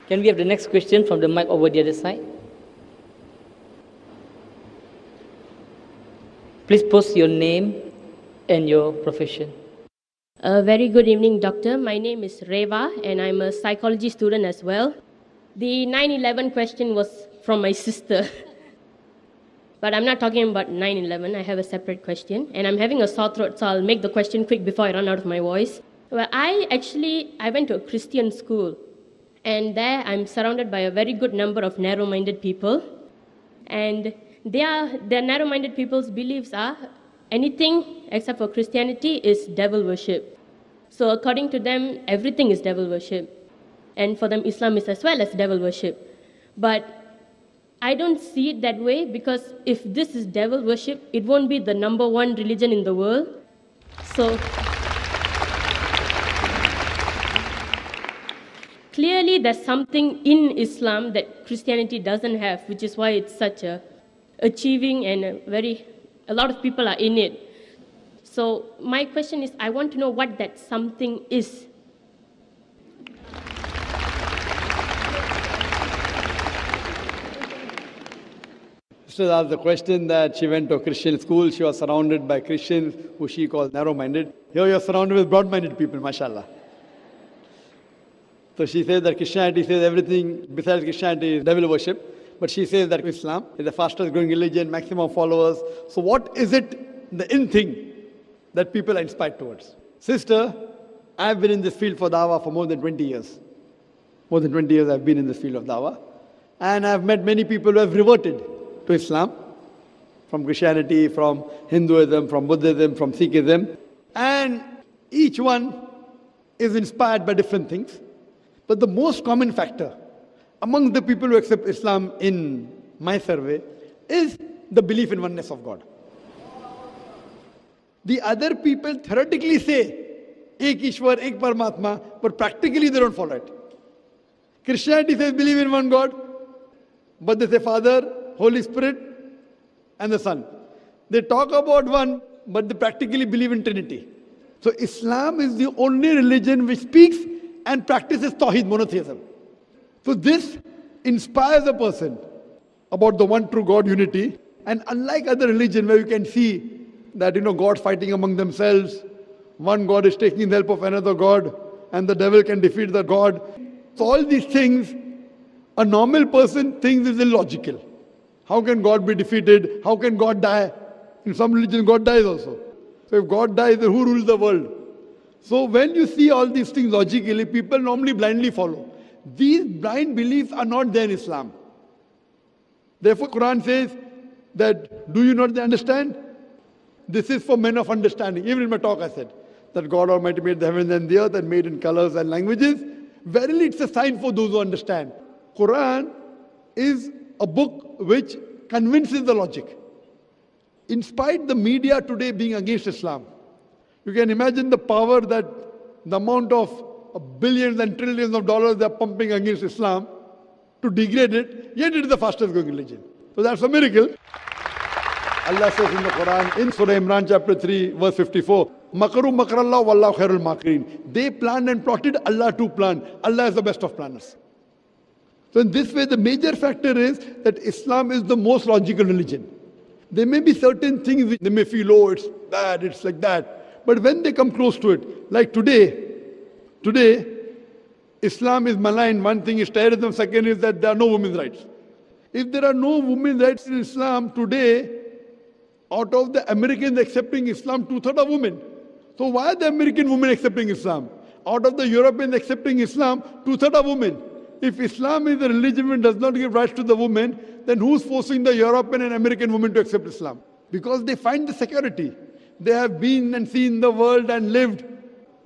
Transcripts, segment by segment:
Can we have the next question from the mic over the other side? Please post your name and your profession. A very good evening, Doctor. My name is Reva, and I'm a psychology student as well. The 9/11 question was from my sister. But I'm not talking about 9/11. I have a separate question, and I'm having a sore throat, so I'll make the question quick before I run out of my voice. Well, I went to a Christian school, and there I'm surrounded by a very good number of narrow-minded people, and their narrow-minded people's beliefs are anything except for Christianity is devil worship. So according to them, everything is devil worship, and for them, Islam is as well as devil worship. But I don't see it that way, because if this is devil worship, it won't be the number one religion in the world. So clearly there's something in Islam that Christianity doesn't have, which is why it's such a achieving and a lot of people are in it. So my question is, I want to know what that something is. Sister asked the question that she went to a Christian school, she was surrounded by Christians who she calls narrow-minded. Here you're surrounded with broad-minded people, mashallah. So she says that Christianity says everything besides Christianity is devil worship, but she says that Islam is the fastest growing religion, maximum followers. So what is it, the in thing, that people are inspired towards? Sister, I've been in this field for dawah for more than 20 years. More than 20 years I've been in this field of dawah. And I've met many people who have reverted to Islam, from Christianity, from Hinduism, from Buddhism, from Sikhism. And each one is inspired by different things. But the most common factor among the people who accept Islam in my survey is the belief in oneness of God. The other people theoretically say, Ek Ishwar, Ek Paramatma, but practically they don't follow it. Christianity says believe in one God, but they say Father, Holy Spirit, and the Son. They talk about one, but they practically believe in Trinity. So Islam is the only religion which speaks and practices Tawheed, monotheism. So this inspires a person about the one true God unity. And unlike other religion where you can see that, God fighting among themselves, one God is taking the help of another God, and the devil can defeat the God. So all these things, a normal person thinks is illogical. How can God be defeated? How can God die? In some religions, God dies also. So if God dies, then who rules the world? So when you see all these things logically, people normally blindly follow. These blind beliefs are not there in Islam. Therefore, Quran says that, do you not understand? This is for men of understanding. Even in my talk I said that God Almighty made the heavens and the earth and made in colors and languages. Verily, it's a sign for those who understand. Quran is a book which convinces the logic. In spite the media today being against Islam, you can imagine the power that the amount of billions and trillions of dollars they're pumping against Islam to degrade it, yet it is the fastest growing religion. So that's a miracle. Allah says in the Quran, in Surah Imran chapter 3, verse 54, Makaru makarallah wallahu khairul makirin. They planned and plotted, Allah too planned. Allah is the best of planners. So in this way, the major factor is that Islam is the most logical religion. There may be certain things which they may feel, oh, it's bad, it's like that. But when they come close to it, like today, Islam is maligned. One thing is terrorism, second is that there are no women's rights. If there are no women's rights in Islam today, out of the Americans accepting Islam, 2/3 are women. So why are the American women accepting Islam? Out of the Europeans accepting Islam, 2/3 are women. If Islam is a religion which does not give rights to the women, then who's forcing the European and American women to accept Islam? Because they find the security. They have been and seen the world and lived,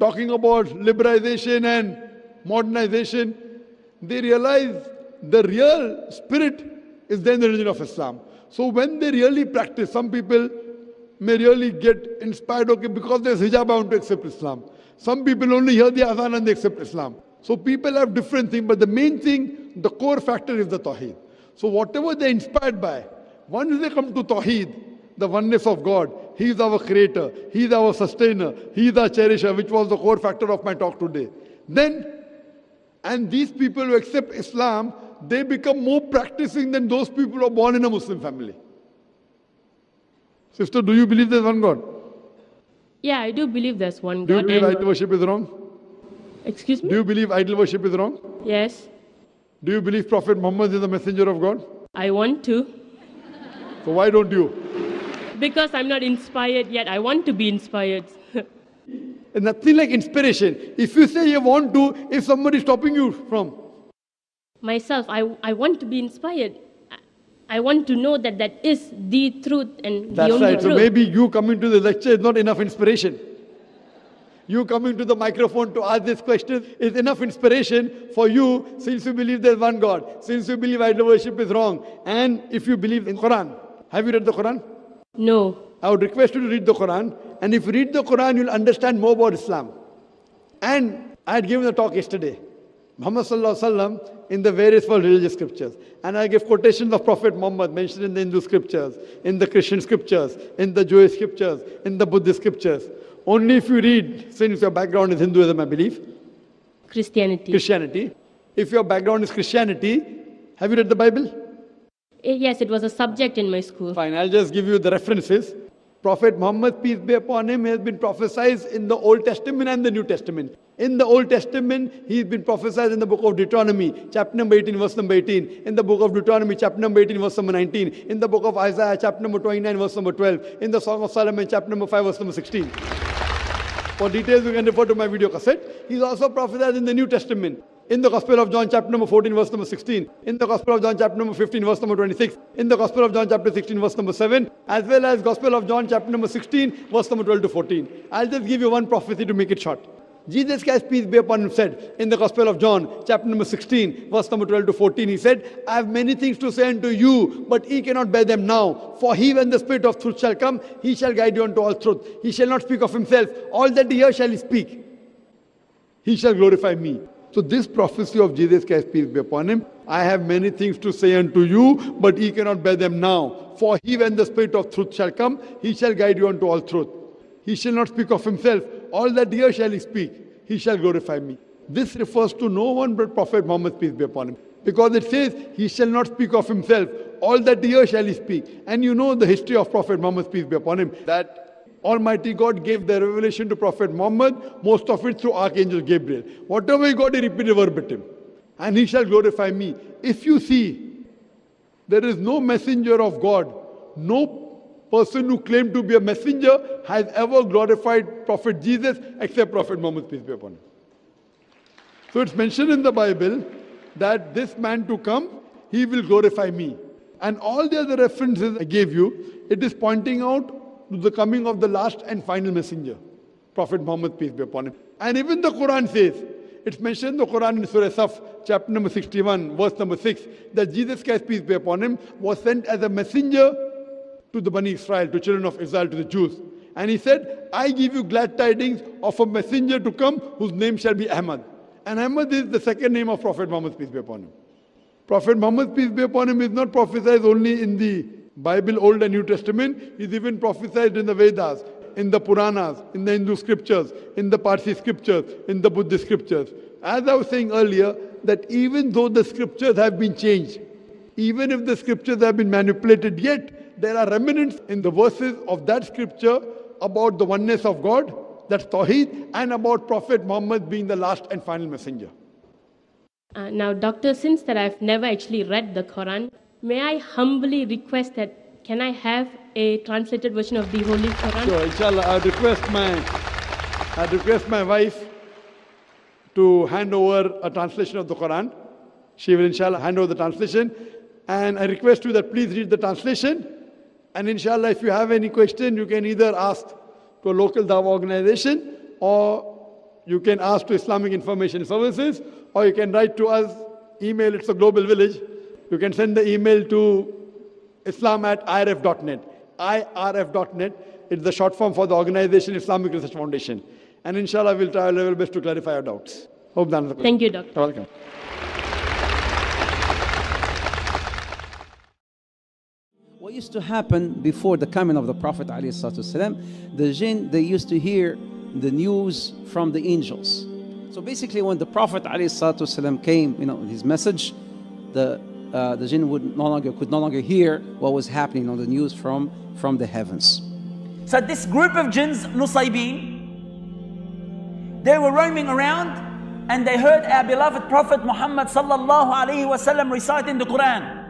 talking about liberalization and modernization. They realize the real spirit is then the religion of Islam. So when they really practice, some people may really get inspired, okay, because there's hijab, I want to accept Islam. Some people only hear the azan and they accept Islam. So people have different things, but the main thing, the core factor is the Tawheed. So whatever they're inspired by, once they come to Tawheed, the oneness of God, He is our creator, He is our sustainer, He is our cherisher, which was the core factor of my talk today. Then And these people who accept Islam, they become more practicing than those people who are born in a Muslim family. Sister, do you believe there's one God? Yeah, I do believe there's one Do you God. believe and- idol worship is wrong? Excuse me? Do you believe idol worship is wrong? Yes, Do you believe Prophet Muhammad is the messenger of God? I want to. So why don't you? Because I'm not inspired yet. I want to be inspired. It's nothing like inspiration. If you say you want to, if somebody is stopping you from, Myself, I want to be inspired. I want to know that that is the truth and that's the only right. So truth. maybe you coming to the lecture is not enough inspiration. You coming to the microphone to ask this question is enough inspiration for you, since you believe there's one God, since you believe idol worship is wrong, and if you believe in Quran. Have you read the Quran? No. I would request you to read the Quran, and if you read the Quran, you'll understand more about Islam. And I had given a talk yesterday, Muhammad Sallallahu Alaihi Wasallam, in the various world religious scriptures. And I gave quotations of Prophet Muhammad mentioned in the Hindu scriptures, in the Christian scriptures, in the Jewish scriptures, in the Buddhist scriptures. Only if you read, since your background is Hinduism, I believe, Christianity. If your background is Christianity, have you read the Bible? Yes, it was a subject in my school. Fine, I'll just give you the references. Prophet Muhammad, peace be upon him, has been prophesied in the Old Testament and the New Testament. In the Old Testament, he's been prophesied in the book of Deuteronomy, chapter number 18, verse number 18. In the book of Deuteronomy, chapter number 18, verse number 19. In the book of Isaiah, chapter number 29, verse number 12. In the Song of Solomon, chapter number 5, verse number 16. For details, you can refer to my video cassette. He's also prophesied in the New Testament. In the Gospel of John, chapter number 14, verse number 16. In the Gospel of John, chapter number 15, verse number 26. In the Gospel of John, chapter 16, verse number 7. As well as Gospel of John, chapter number 16, verse number 12 to 14. I'll just give you one prophecy to make it short. Jesus Christ, peace be upon him, said in the Gospel of John, chapter number 16, verse number 12 to 14, he said, I have many things to say unto you, but ye cannot bear them now. For he, when the Spirit of truth shall come, he shall guide you unto all truth. He shall not speak of himself. All that he hears shall he speak. He shall glorify me. So this prophecy of Jesus Christ, peace be upon him, I have many things to say unto you, but ye cannot bear them now. For he, when the Spirit of truth shall come, he shall guide you unto all truth. He shall not speak of himself. All that he hears shall he speak. He shall glorify me. This refers to no one but Prophet Muhammad, peace be upon him. Because it says, he shall not speak of himself. All that he hears shall he speak. And you know the history of Prophet Muhammad, peace be upon him, that Almighty God gave the revelation to Prophet Muhammad, most of it through Archangel Gabriel. Whatever he got, he repeated verbatim. And he shall glorify me. If you see, there is no messenger of God, no person who claimed to be a messenger has ever glorified Prophet Jesus except Prophet Muhammad, peace be upon him. So it's mentioned in the Bible that this man to come, he will glorify me. And all the other references I gave you, it is pointing out to the coming of the last and final messenger, Prophet Muhammad, peace be upon him. And even the Quran says, it's mentioned in the Quran in Surah Saf, chapter number 61, verse number 6, that Jesus Christ, peace be upon him, was sent as a messenger to the Bani Israel, to children of Israel, to the Jews. And he said, I give you glad tidings of a messenger to come whose name shall be Ahmad. And Ahmad is the second name of Prophet Muhammad, peace be upon him. Prophet Muhammad, peace be upon him, is not prophesied only in the Bible, Old and New Testament. He's even prophesied in the Vedas, in the Puranas, in the Hindu scriptures, in the Parsi scriptures, in the Buddhist scriptures. As I was saying earlier, that even though the scriptures have been changed, even if the scriptures have been manipulated, yet there are remnants in the verses of that scripture about the oneness of God, that's Tawheed, and about Prophet Muhammad being the last and final messenger. Now, Doctor, since that I've never actually read the Quran, may I humbly request that can I have a translated version of the Holy Quran? So, inshallah, I'd request my wife to hand over a translation of the Quran. She will, inshallah, hand over the translation. And I request you that please read the translation. And inshallah, if you have any question, you can either ask to a local Dawah organization, or you can ask to Islamic Information Services, or you can write to us, email, it's a global village. You can send the email to islam@irf.net. irf.net, it's the short form for the organization Islamic Research Foundation. And inshallah, we'll try our level best to clarify your doubts. Hope that answers the question. Thank you, Doctor. You're welcome. What used to happen before the coming of the Prophet ﷺ, the jinn, they used to hear the news from the angels. So basically, when the Prophet ﷺ came, with his message, the jinn could no longer hear what was happening on the news from the heavens. So this group of jinns, Nusaybin, they were roaming around and they heard our beloved Prophet Muhammad sallallahu alaihi wasallam reciting the Quran.